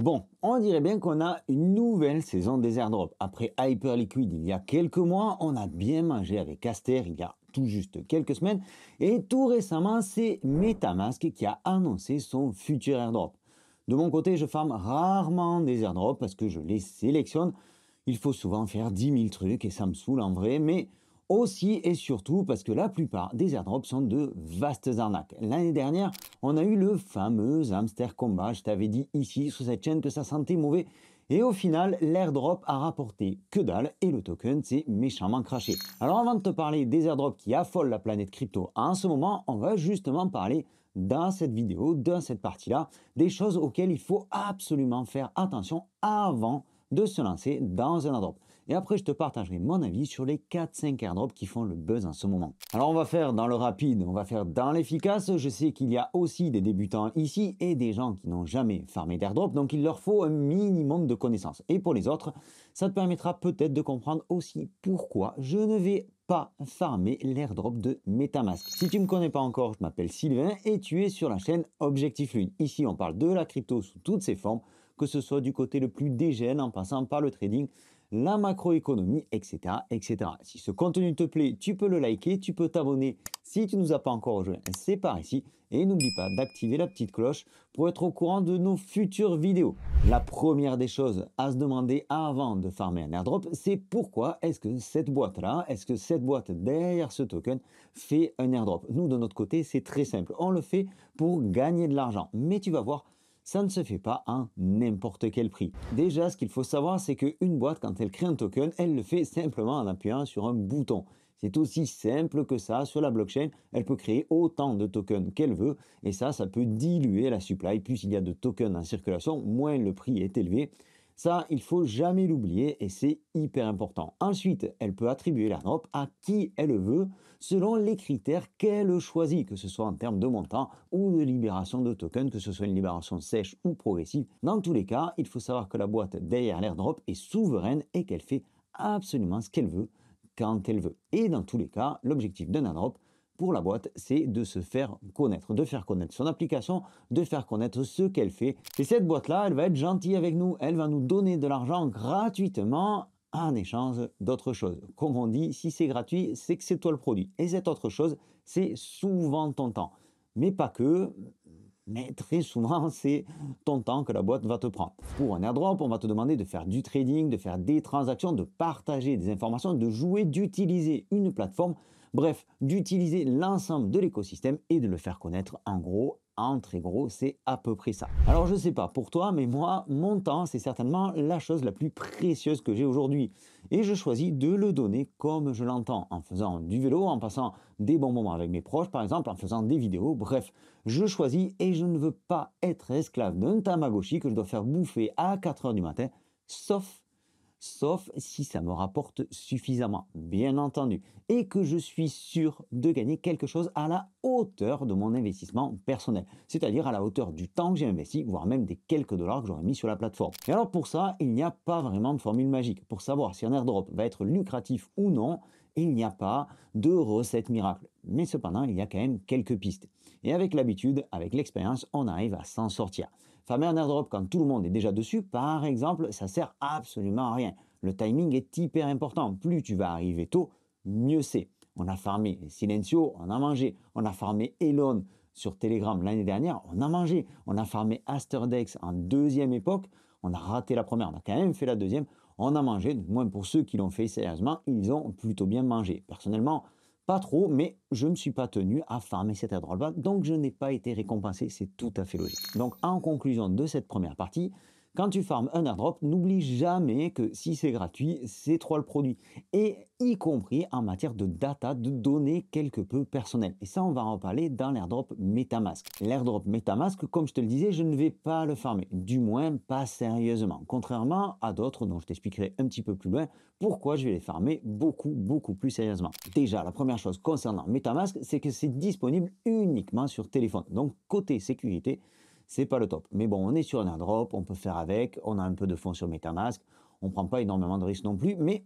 Bon, on dirait bien qu'on a une nouvelle saison des airdrops. Après Hyperliquid il y a quelques mois, on a bien mangé avec Aster il y a tout juste quelques semaines. Et tout récemment, c'est MetaMask qui a annoncé son futur airdrop. De mon côté, je farme rarement des airdrops parce que je les sélectionne. Il faut souvent faire 10 000 trucs et ça me saoule en vrai, mais aussi et surtout parce que la plupart des airdrops sont de vastes arnaques. L'année dernière, on a eu le fameux hamster combat. Je t'avais dit ici sur cette chaîne que ça sentait mauvais. Et au final, l'airdrop a rapporté que dalle et le token s'est méchamment craché. Alors avant de te parler des airdrops qui affolent la planète crypto en ce moment, on va justement parler dans cette vidéo, dans cette partie-là, des choses auxquelles il faut absolument faire attention avant de se lancer dans un airdrop. Et après, je te partagerai mon avis sur les 4-5 airdrops qui font le buzz en ce moment. Alors, on va faire dans le rapide, on va faire dans l'efficace. Je sais qu'il y a aussi des débutants ici et des gens qui n'ont jamais farmé d'airdrop, donc il leur faut un minimum de connaissances. Et pour les autres, ça te permettra peut-être de comprendre aussi pourquoi je ne vais pas farmer l'airdrop de MetaMask. Si tu ne me connais pas encore, je m'appelle Sylvain et tu es sur la chaîne Objectif Lune. Ici, on parle de la crypto sous toutes ses formes, que ce soit du côté le plus dégène en passant par le trading, la macroéconomie, etc., etc. Si ce contenu te plaît, tu peux le liker, tu peux t'abonner si tu ne nous as pas encore rejoint, c'est par ici. Et n'oublie pas d'activer la petite cloche pour être au courant de nos futures vidéos. La première des choses à se demander avant de farmer un airdrop, c'est pourquoi est-ce que cette boîte-là, est-ce que cette boîte derrière ce token fait un airdrop. Nous, de notre côté, c'est très simple. On le fait pour gagner de l'argent. Mais tu vas voir, ça ne se fait pas à n'importe quel prix. Déjà, ce qu'il faut savoir, c'est qu'une boîte, quand elle crée un token, elle le fait simplement en appuyant sur un bouton. C'est aussi simple que ça. Sur la blockchain, elle peut créer autant de tokens qu'elle veut. Et ça peut diluer la supply. Plus il y a de tokens en circulation, moins le prix est élevé. Ça, il faut jamais l'oublier et c'est hyper important. Ensuite, elle peut attribuer l'airdrop à qui elle veut selon les critères qu'elle choisit, que ce soit en termes de montant ou de libération de tokens, que ce soit une libération sèche ou progressive. Dans tous les cas, il faut savoir que la boîte derrière l'airdrop est souveraine et qu'elle fait absolument ce qu'elle veut quand elle veut. Et dans tous les cas, l'objectif d'un airdrop, pour la boîte, c'est de se faire connaître, de faire connaître son application, de faire connaître ce qu'elle fait. Et cette boîte-là, elle va être gentille avec nous, elle va nous donner de l'argent gratuitement en échange d'autres choses. Comme on dit, si c'est gratuit, c'est que c'est toi le produit. Et cette autre chose, c'est souvent ton temps. Mais pas que, mais très souvent, c'est ton temps que la boîte va te prendre. Pour un airdrop, on va te demander de faire du trading, de faire des transactions, de partager des informations, de jouer, d'utiliser une plateforme. Bref, d'utiliser l'ensemble de l'écosystème et de le faire connaître en gros, en très gros, c'est à peu près ça. Alors je sais pas pour toi, mais moi, mon temps, c'est certainement la chose la plus précieuse que j'ai aujourd'hui. Et je choisis de le donner comme je l'entends, en faisant du vélo, en passant des bons moments avec mes proches, par exemple, en faisant des vidéos. Bref, je choisis et je ne veux pas être esclave d'un Tamagotchi que je dois faire bouffer à 4 heures du matin, sauf si ça me rapporte suffisamment, bien entendu, et que je suis sûr de gagner quelque chose à la hauteur de mon investissement personnel, c'est-à-dire à la hauteur du temps que j'ai investi, voire même des quelques dollars que j'aurais mis sur la plateforme. Et alors pour ça, il n'y a pas vraiment de formule magique. Pour savoir si un airdrop va être lucratif ou non, il n'y a pas de recette miracle. Mais cependant, il y a quand même quelques pistes. Et avec l'habitude, avec l'expérience, on arrive à s'en sortir. Farmer un airdrop quand tout le monde est déjà dessus, par exemple, ça sert absolument à rien. Le timing est hyper important. Plus tu vas arriver tôt, mieux c'est. On a farmé Silencio, on a mangé. On a farmé Elon sur Telegram l'année dernière, on a mangé. On a farmé Asterdex en deuxième époque. On a raté la première, on a quand même fait la deuxième. On a mangé, du moins pour ceux qui l'ont fait sérieusement, ils ont plutôt bien mangé. Personnellement, pas trop, mais je ne me suis pas tenu à farmer cet airdrop-là, donc je n'ai pas été récompensé, c'est tout à fait logique. Donc en conclusion de cette première partie, quand tu farmes un airdrop, n'oublie jamais que si c'est gratuit, c'est toi le produit. Et y compris en matière de data, de données quelque peu personnelles. Et ça, on va en parler dans l'airdrop MetaMask. L'airdrop MetaMask, comme je te le disais, je ne vais pas le farmer. Du moins, pas sérieusement. Contrairement à d'autres dont je t'expliquerai un petit peu plus loin pourquoi je vais les farmer beaucoup plus sérieusement. Déjà, la première chose concernant MetaMask, c'est que c'est disponible uniquement sur téléphone. Donc, côté sécurité, c'est pas le top. Mais bon, on est sur un airdrop, on peut faire avec, on a un peu de fonds sur MetaMask, on prend pas énormément de risques non plus, mais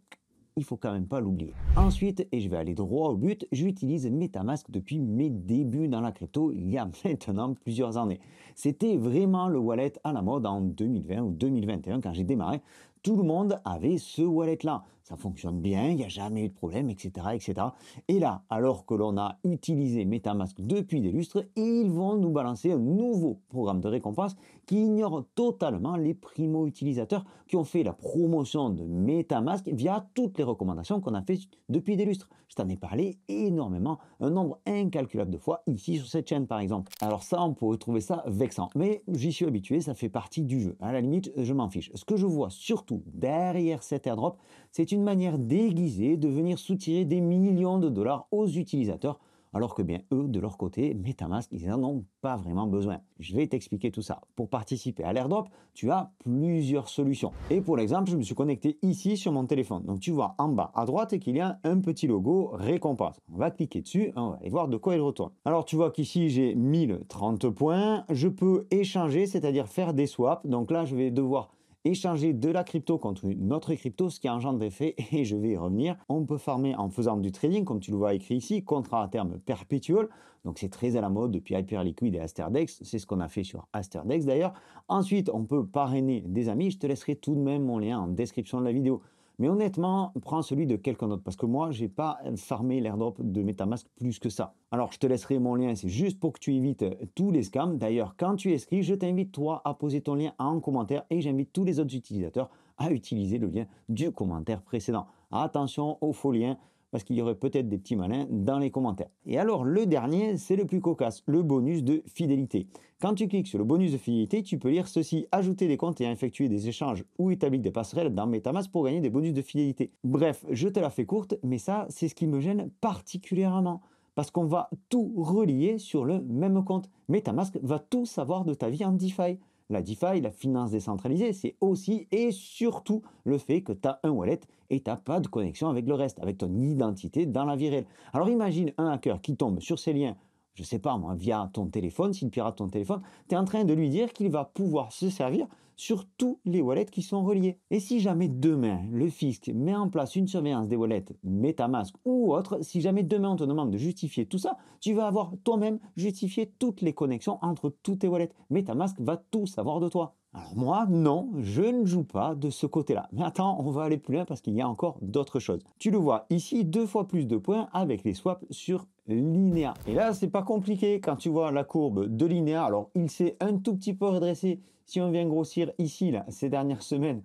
il faut quand même pas l'oublier. Ensuite, et je vais aller droit au but, j'utilise MetaMask depuis mes débuts dans la crypto il y a maintenant plusieurs années. C'était vraiment le wallet à la mode en 2020 ou 2021 quand j'ai démarré. Tout le monde avait ce wallet-là. Ça fonctionne bien, il n'y a jamais eu de problème, etc., etc. Et là, alors que l'on a utilisé MetaMask depuis des lustres, ils vont nous balancer un nouveau programme de récompense qui ignore totalement les primo-utilisateurs qui ont fait la promotion de MetaMask via toutes les recommandations qu'on a fait depuis des lustres. Je t'en ai parlé énormément, un nombre incalculable de fois ici sur cette chaîne par exemple. Alors ça, on pourrait trouver ça vexant, mais j'y suis habitué, ça fait partie du jeu. À la limite, je m'en fiche. Ce que je vois surtout derrière cet airdrop, c'est une manière déguisée de venir soutirer des millions de dollars aux utilisateurs, alors que bien eux, de leur côté, MetaMask, ils n'en ont pas vraiment besoin. Je vais t'expliquer tout ça. Pour participer à l'airdrop, tu as plusieurs solutions. Et pour l'exemple, je me suis connecté ici sur mon téléphone. Donc tu vois en bas à droite qu'il y a un petit logo récompense. On va cliquer dessus, on va aller voir de quoi il retourne. Alors tu vois qu'ici j'ai 1030 points. Je peux échanger, c'est-à-dire faire des swaps. Donc là, je vais devoir échanger de la crypto contre une autre crypto, ce qui engendre des frais, et je vais y revenir. On peut farmer en faisant du trading, comme tu le vois écrit ici, contrat à terme perpétuel. Donc c'est très à la mode depuis Hyperliquid et Asterdex. C'est ce qu'on a fait sur Asterdex d'ailleurs. Ensuite, on peut parrainer des amis. Je te laisserai tout de même mon lien en description de la vidéo. Mais honnêtement, prends celui de quelqu'un d'autre parce que moi, j'ai pas farmé l'airdrop de MetaMask plus que ça. Alors, je te laisserai mon lien, c'est juste pour que tu évites tous les scams. D'ailleurs, quand tu es inscrit, je t'invite toi à poser ton lien en commentaire et j'invite tous les autres utilisateurs à utiliser le lien du commentaire précédent. Attention aux faux liens, parce qu'il y aurait peut-être des petits malins dans les commentaires. Et alors, le dernier, c'est le plus cocasse, le bonus de fidélité. Quand tu cliques sur le bonus de fidélité, tu peux lire ceci: ajouter des comptes et effectuer des échanges ou établir des passerelles dans MetaMask pour gagner des bonus de fidélité. Bref, je te la fais courte, mais ça, c'est ce qui me gêne particulièrement. Parce qu'on va tout relier sur le même compte. MetaMask va tout savoir de ta vie en DeFi. La DeFi, la finance décentralisée, c'est aussi et surtout le fait que tu as un wallet et tu n'as pas de connexion avec le reste, avec ton identité dans la vie réelle. Alors imagine un hacker qui tombe sur ces liens, je ne sais pas moi, via ton téléphone, s'il pirate ton téléphone, tu es en train de lui dire qu'il va pouvoir se servir sur tous les wallets qui sont reliés. Et si jamais demain, le fisc met en place une surveillance des wallets MetaMask ou autre, si jamais demain on te demande de justifier tout ça, tu vas avoir toi-même justifié toutes les connexions entre tous tes wallets. MetaMask va tout savoir de toi. Alors moi, non, je ne joue pas de ce côté-là. Mais attends, on va aller plus loin parce qu'il y a encore d'autres choses. Tu le vois ici, 2 fois plus de points avec les swaps sur Linea. Et là, c'est pas compliqué quand tu vois la courbe de Linea. Alors, il s'est un tout petit peu redressé. Si on vient grossir ici, là, cette dernière semaine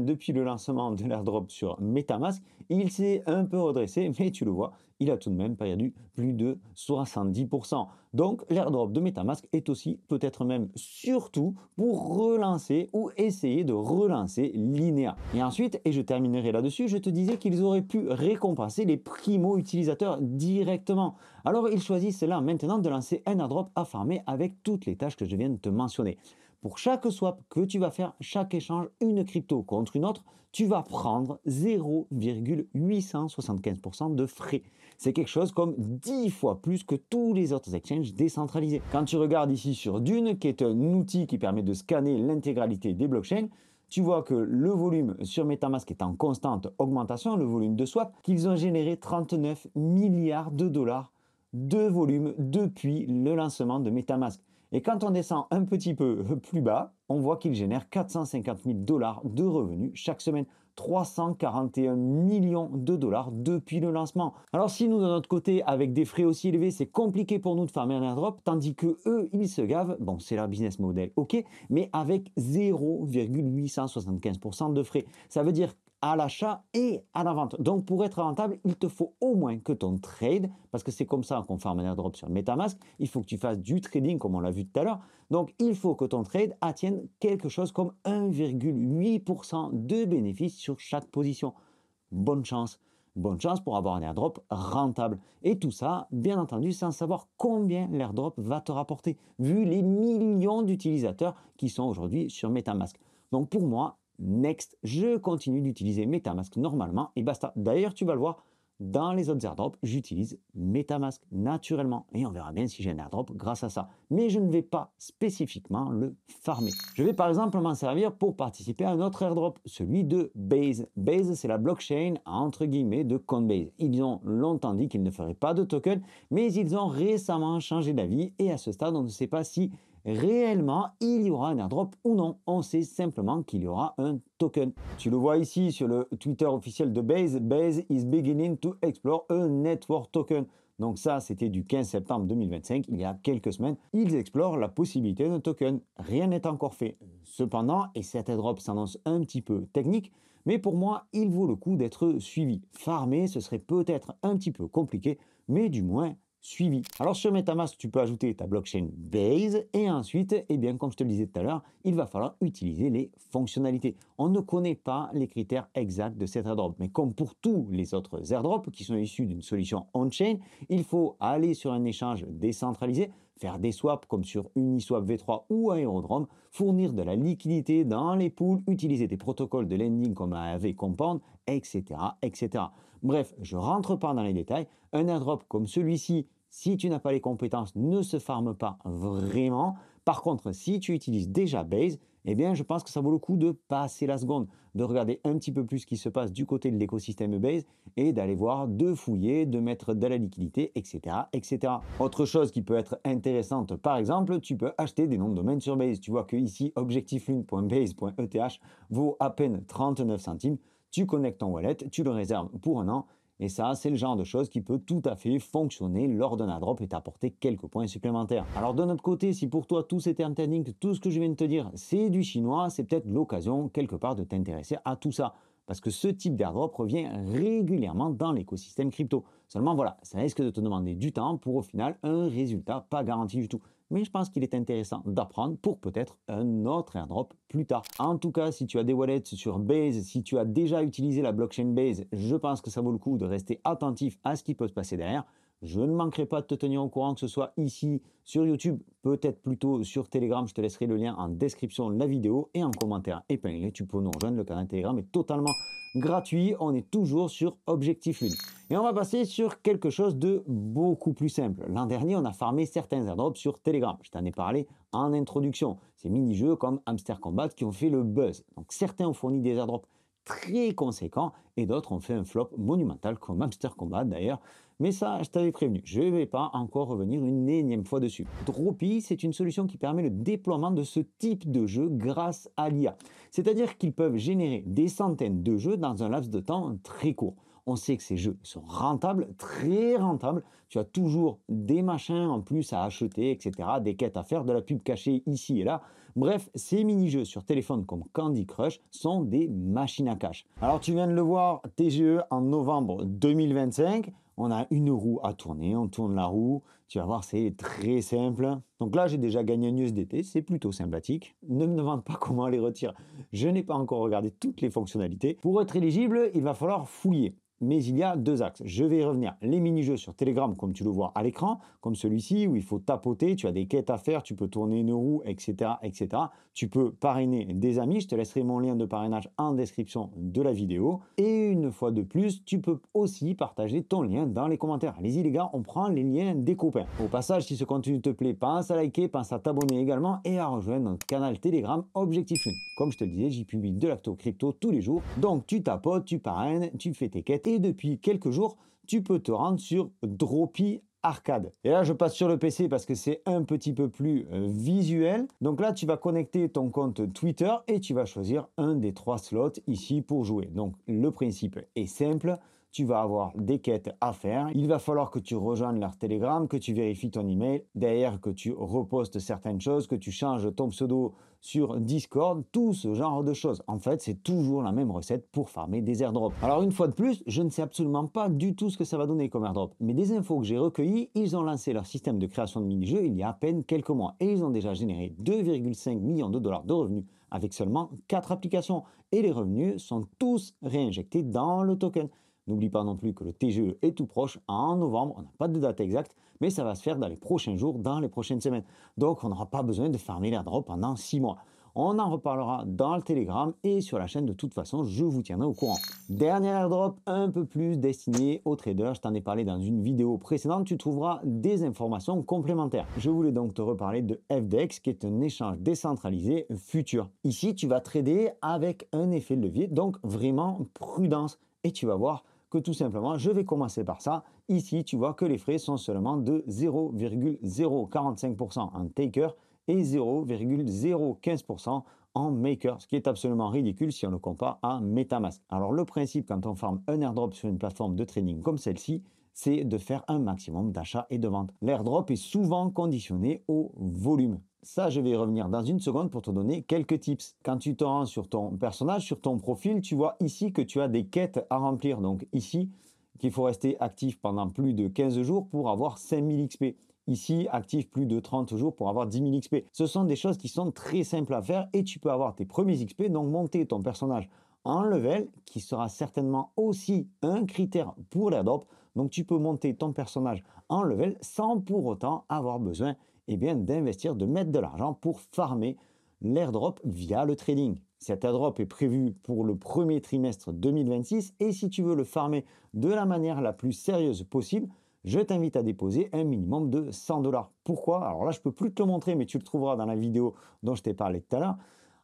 depuis le lancement de l'airdrop sur MetaMask, il s'est un peu redressé, mais tu le vois, il a tout de même perdu plus de 70%. Donc l'airdrop de MetaMask est aussi, peut-être même surtout, pour relancer ou essayer de relancer Linea. Et ensuite, et je terminerai là-dessus, je te disais qu'ils auraient pu récompenser les primo-utilisateurs directement. Alors ils choisissent là maintenant de lancer un airdrop à farmer avec toutes les tâches que je viens de te mentionner. Pour chaque swap que tu vas faire, chaque échange, une crypto contre une autre, tu vas prendre 0,875% de frais. C'est quelque chose comme 10 fois plus que tous les autres exchanges décentralisés. Quand tu regardes ici sur Dune, qui est un outil qui permet de scanner l'intégralité des blockchains, tu vois que le volume sur MetaMask est en constante augmentation, le volume de swap, qu'ils ont généré 39 milliards de dollars de volume depuis le lancement de MetaMask. Et quand on descend un petit peu plus bas, on voit qu'il génère 450 000 dollars de revenus chaque semaine. 341 millions de dollars depuis le lancement. Alors si nous de notre côté, avec des frais aussi élevés, c'est compliqué pour nous de farmer un airdrop, tandis que eux, ils se gavent, bon c'est leur business model, ok, mais avec 0,875% de frais. Ça veut dire à l'achat et à la vente. Donc pour être rentable, il te faut au moins que ton trade, parce que c'est comme ça qu'on farme un airdrop sur MetaMask, il faut que tu fasses du trading comme on l'a vu tout à l'heure. Donc il faut que ton trade attienne quelque chose comme 1,8% de bénéfice sur chaque position. Bonne chance. Bonne chance pour avoir un airdrop rentable. Et tout ça, bien entendu, sans savoir combien l'airdrop va te rapporter, vu les millions d'utilisateurs qui sont aujourd'hui sur MetaMask. Donc pour moi, next, je continue d'utiliser MetaMask normalement et basta. D'ailleurs, tu vas le voir, dans les autres airdrops, j'utilise MetaMask naturellement. Et on verra bien si j'ai un airdrop grâce à ça. Mais je ne vais pas spécifiquement le farmer. Je vais par exemple m'en servir pour participer à un autre airdrop, celui de Base. Base, c'est la blockchain entre guillemets de Coinbase. Ils ont longtemps dit qu'ils ne feraient pas de token, mais ils ont récemment changé d'avis et à ce stade, on ne sait pas si réellement il y aura un airdrop ou non. On sait simplement qu'il y aura un token. Tu le vois ici sur le Twitter officiel de Base. Base is beginning to explore a network token. Donc ça, c'était du 15 septembre 2025, il y a quelques semaines. Ils explorent la possibilité d'un token. Rien n'est encore fait. Cependant, et cet airdrop s'annonce un petit peu technique, mais pour moi, il vaut le coup d'être suivi. Farmer, ce serait peut-être un petit peu compliqué, mais du moins suivi. Alors sur MetaMask, tu peux ajouter ta blockchain Base et ensuite, eh bien, comme je te le disais tout à l'heure, il va falloir utiliser les fonctionnalités. On ne connaît pas les critères exacts de cet airdrop, mais comme pour tous les autres airdrops qui sont issus d'une solution on-chain, il faut aller sur un échange décentralisé, faire des swaps comme sur Uniswap V3 ou Aerodrome, fournir de la liquidité dans les pools, utiliser des protocoles de lending comme AAV Compound, etc., etc. Bref, je ne rentre pas dans les détails. Un airdrop comme celui-ci, si tu n'as pas les compétences, ne se farme pas vraiment. Par contre, si tu utilises déjà Base, eh bien, je pense que ça vaut le coup de passer la seconde, de regarder un petit peu plus ce qui se passe du côté de l'écosystème Base et d'aller voir, de fouiller, de mettre de la liquidité, etc., etc. Autre chose qui peut être intéressante, par exemple, tu peux acheter des noms de domaine sur Base. Tu vois que ici, objectiflune.base.eth vaut à peine 39 centimes. Tu connectes ton wallet, tu le réserves pour un an. Et ça, c'est le genre de choses qui peut tout à fait fonctionner lors d'un airdrop et t'apporter quelques points supplémentaires. Alors de notre côté, si pour toi tout c'est trading, tout ce que je viens de te dire, c'est du chinois, c'est peut-être l'occasion quelque part de t'intéresser à tout ça. Parce que ce type d'airdrop revient régulièrement dans l'écosystème crypto. Seulement voilà, ça risque de te demander du temps pour au final un résultat pas garanti du tout. Mais je pense qu'il est intéressant d'apprendre pour peut-être un autre airdrop plus tard. En tout cas, si tu as des wallets sur Base, si tu as déjà utilisé la blockchain Base, je pense que ça vaut le coup de rester attentif à ce qui peut se passer derrière. Je ne manquerai pas de te tenir au courant, que ce soit ici sur YouTube, peut-être plutôt sur Telegram. Je te laisserai le lien en description de la vidéo et en commentaire épinglé. Tu peux nous rejoindre. Le canal Telegram est totalement gratuit. On est toujours sur Objectif Lune. Et on va passer sur quelque chose de beaucoup plus simple. L'an dernier, on a farmé certains airdrops sur Telegram. Je t'en ai parlé en introduction. Ces mini-jeux comme Hamster Combat qui ont fait le buzz. Donc certains ont fourni des airdrops très conséquents et d'autres ont fait un flop monumental comme Hamster Combat d'ailleurs. Mais ça, je t'avais prévenu, je ne vais pas encore revenir une énième fois dessus. Dropi, c'est une solution qui permet le déploiement de ce type de jeu grâce à l'IA. C'est-à-dire qu'ils peuvent générer des centaines de jeux dans un laps de temps très court. On sait que ces jeux sont rentables, très rentables. Tu as toujours des machins en plus à acheter, etc., des quêtes à faire, de la pub cachée ici et là. Bref, ces mini-jeux sur téléphone comme Candy Crush sont des machines à cash. Alors tu viens de le voir, TGE en novembre 2025. On a une roue à tourner, on tourne la roue, tu vas voir, c'est très simple. Donc là, j'ai déjà gagné un USDT, c'est plutôt sympathique. Ne me demande pas comment les retirer. Je n'ai pas encore regardé toutes les fonctionnalités. Pour être éligible, il va falloir fouiller. Mais il y a deux axes. Je vais y revenir. Les mini-jeux sur Telegram, comme tu le vois à l'écran, comme celui-ci, où il faut tapoter, tu as des quêtes à faire, tu peux tourner une roue, etc., etc. Tu peux parrainer des amis. Je te laisserai mon lien de parrainage en description de la vidéo. Et une fois de plus, tu peux aussi partager ton lien dans les commentaires. Allez-y les gars, on prend les liens des copains. Au passage, si ce contenu te plaît, pense à liker, pense à t'abonner également et à rejoindre notre canal Telegram Objectif Lune. Comme je te le disais, j'y publie de l'acto crypto tous les jours. Donc tu tapotes, tu parraines, tu fais tes quêtes. Et depuis quelques jours, tu peux te rendre sur Dropi Arcade. Et là, je passe sur le PC parce que c'est un petit peu plus visuel. Donc là, tu vas connecter ton compte Twitter et tu vas choisir un des trois slots ici pour jouer. Donc le principe est simple. Tu vas avoir des quêtes à faire. Il va falloir que tu rejoignes leur Telegram, que tu vérifies ton email, derrière que tu repostes certaines choses, que tu changes ton pseudo sur Discord, tout ce genre de choses. En fait, c'est toujours la même recette pour farmer des airdrops. Alors une fois de plus, je ne sais absolument pas du tout ce que ça va donner comme airdrop, mais des infos que j'ai recueillies, ils ont lancé leur système de création de mini-jeux il y a à peine quelques mois et ils ont déjà généré 2,5 millions de dollars de revenus avec seulement 4 applications et les revenus sont tous réinjectés dans le token. N'oublie pas non plus que le TGE est tout proche en novembre, on n'a pas de date exacte, mais ça va se faire dans les prochains jours, dans les prochaines semaines. Donc on n'aura pas besoin de farmer l'airdrop pendant 6 mois. On en reparlera dans le Telegram et sur la chaîne. De toute façon, je vous tiendrai au courant. Dernier airdrop un peu plus destiné aux traders. Je t'en ai parlé dans une vidéo précédente. Tu trouveras des informations complémentaires. Je voulais donc te reparler de FDX, qui est un échange décentralisé futur. Ici, tu vas trader avec un effet de levier, donc vraiment prudence. Et tu vas voir que tout simplement, je vais commencer par ça. Ici, tu vois que les frais sont seulement de 0,045% en taker et 0,015% en maker, ce qui est absolument ridicule si on le compare à MetaMask. Alors le principe quand on farme un airdrop sur une plateforme de trading comme celle-ci, c'est de faire un maximum d'achats et de ventes. L'airdrop est souvent conditionné au volume. Ça, je vais y revenir dans une seconde pour te donner quelques tips. Quand tu te rends sur ton personnage, sur ton profil, tu vois ici que tu as des quêtes à remplir. Donc ici, qu'il faut rester actif pendant plus de 15 jours pour avoir 5000 XP. Ici, actif plus de 30 jours pour avoir 10 000 XP. Ce sont des choses qui sont très simples à faire et tu peux avoir tes premiers XP, donc monter ton personnage en level, qui sera certainement aussi un critère pour l'airdrop. Donc tu peux monter ton personnage en level sans pour autant avoir besoin d'investir, de mettre de l'argent pour farmer l'airdrop via le trading. Cet airdrop est prévu pour le premier trimestre 2026 et si tu veux le farmer de la manière la plus sérieuse possible, je t'invite à déposer un minimum de 100 $. Pourquoi? Alors là, je ne peux plus te le montrer, mais tu le trouveras dans la vidéo dont je t'ai parlé tout à l'heure.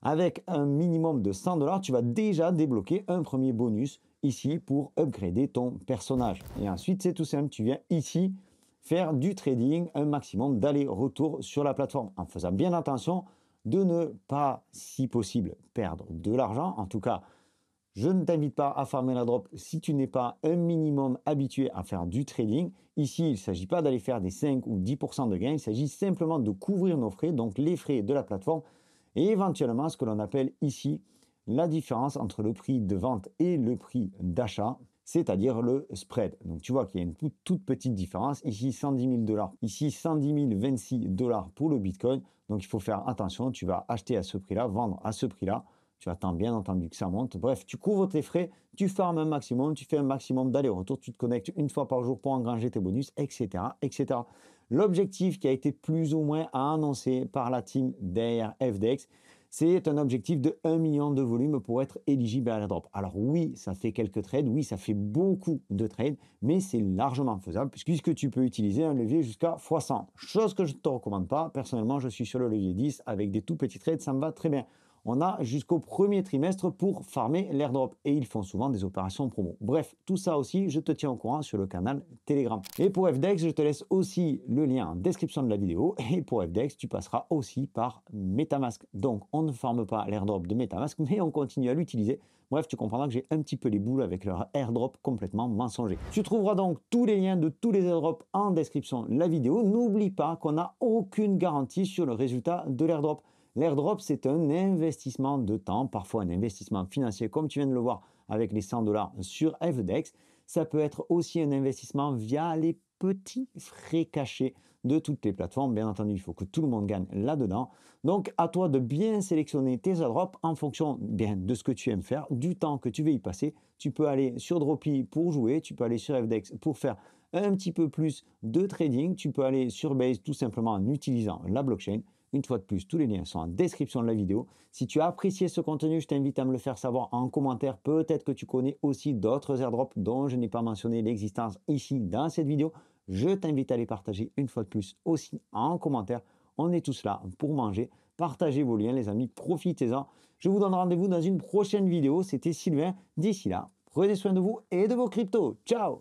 Avec un minimum de 100 $, tu vas déjà débloquer un premier bonus ici pour upgrader ton personnage. Et ensuite, c'est tout simple, tu viens ici faire du trading, un maximum d'aller-retour sur la plateforme, en faisant bien attention de ne pas, si possible, perdre de l'argent. En tout cas, je ne t'invite pas à farmer la drop si tu n'es pas un minimum habitué à faire du trading. Ici, il ne s'agit pas d'aller faire des 5 ou 10% de gains, il s'agit simplement de couvrir nos frais, donc les frais de la plateforme, et éventuellement ce que l'on appelle ici la différence entre le prix de vente et le prix d'achat, c'est-à-dire le spread. Donc tu vois qu'il y a une toute petite différence. Ici 110 000 $, ici 110 026 $ pour le Bitcoin. Donc il faut faire attention, tu vas acheter à ce prix-là, vendre à ce prix-là. Tu attends bien entendu que ça monte. Bref, tu couvres tes frais, tu farmes un maximum, tu fais un maximum d'aller-retour, tu te connectes une fois par jour pour engranger tes bonus, etc. etc. L'objectif qui a été plus ou moins annoncé par la team derrière FDX, c'est un objectif de 1 million de volume pour être éligible à l'airdrop. Alors oui, ça fait quelques trades, oui, ça fait beaucoup de trades, mais c'est largement faisable puisque tu peux utiliser un levier jusqu'à x100. Chose que je ne te recommande pas. Personnellement, je suis sur le levier 10 avec des tout petits trades, ça me va très bien. On a jusqu'au premier trimestre pour farmer l'airdrop et ils font souvent des opérations promo. Bref, tout ça aussi, je te tiens au courant sur le canal Telegram. Et pour FDX, je te laisse aussi le lien en description de la vidéo. Et pour FDX, tu passeras aussi par MetaMask. Donc, on ne farme pas l'airdrop de MetaMask, mais on continue à l'utiliser. Bref, tu comprendras que j'ai un petit peu les boules avec leur airdrop complètement mensonger. Tu trouveras donc tous les liens de tous les airdrops en description de la vidéo. N'oublie pas qu'on n'a aucune garantie sur le résultat de l'airdrop. L'airdrop, c'est un investissement de temps, parfois un investissement financier, comme tu viens de le voir avec les 100 $ sur FDX. Ça peut être aussi un investissement via les petits frais cachés de toutes les plateformes. Bien entendu, il faut que tout le monde gagne là-dedans. Donc, à toi de bien sélectionner tes airdrops en fonction de ce que tu aimes faire, du temps que tu veux y passer. Tu peux aller sur Dropi pour jouer, tu peux aller sur FDX pour faire un petit peu plus de trading, tu peux aller sur Base tout simplement en utilisant la blockchain. Une fois de plus, tous les liens sont en description de la vidéo. Si tu as apprécié ce contenu, je t'invite à me le faire savoir en commentaire. Peut-être que tu connais aussi d'autres airdrops dont je n'ai pas mentionné l'existence ici dans cette vidéo. Je t'invite à les partager une fois de plus aussi en commentaire. On est tous là pour manger. Partagez vos liens les amis, profitez-en. Je vous donne rendez-vous dans une prochaine vidéo. C'était Sylvain. D'ici là, prenez soin de vous et de vos cryptos. Ciao!